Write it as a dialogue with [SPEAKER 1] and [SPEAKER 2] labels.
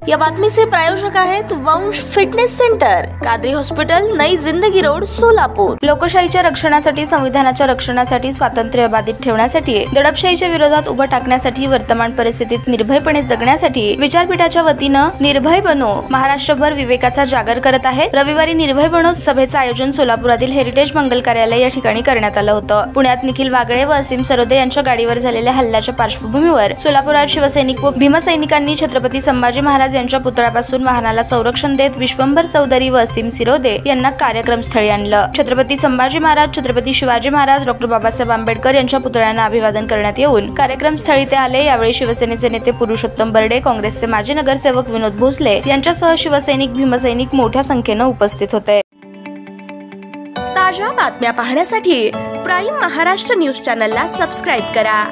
[SPEAKER 1] या बातमीचे प्रायोजक आहेत वंश फिटनेस सेंटर, कादरी हॉस्पिटल, नई जिंदगी रोड, सोलापूर। लोकशाहीच्या रक्षणासाठी, संविधानाच्या रक्षणासाठी, स्वातंत्र्य अबाधित ठेवण्यासाठी, दडपशाहीच्या विरोधात उभं टाकण्यासाठी, वर्तमान परिस्थितीत निर्भयपणे जगण्यासाठी विचारपीठाच्या वतीनं निर्भय बनो महाराष्ट्रभर विवेकाचा जागर करत आहे। रविवारी निर्भय बनो सभेचं आयोजन सोलापुरातील हेरिटेज मंगल कार्यालय या ठिकाणी करण्यात आलं होतं। पुण्यात निखिल वागळे व असीम सरोदे यांच्या गाडीवर झालेल्या हल्ल्याच्या पार्श्वभूमीवर सोलापुरात शिवसैनिक व भीमसैनिकांनी छत्रपती संभाजी महाराज यांच्या पुतळ्यापासून वाहनाला संरक्षण देत विश्वंभर चौधरी व असीम सिरोदे यांना कार्यक्रमस्थळी आणलं। छत्रपती संभाजी महाराज, छत्रपती शिवाजी महाराज, डॉ. बाबासाहेब आंबेडकर यांच्या पुतळ्यांना अभिवादन करण्यात येऊन कार्यक्रमस्थळी ते आले। यावेळी शिवसेनेचे नेते पुरुषोत्तम बर्डे, काँग्रेसचे माजी नगरसेवक विनोद भोसले यांच्यासह शिवसैनिक, भीमसैनिक मोठ्या संख्येनं उपस्थित होते। ताज्या बातम्या पाहण्यासाठी प्राईम महाराष्ट्र न्यूज चॅनलला सबस्क्राईब करा।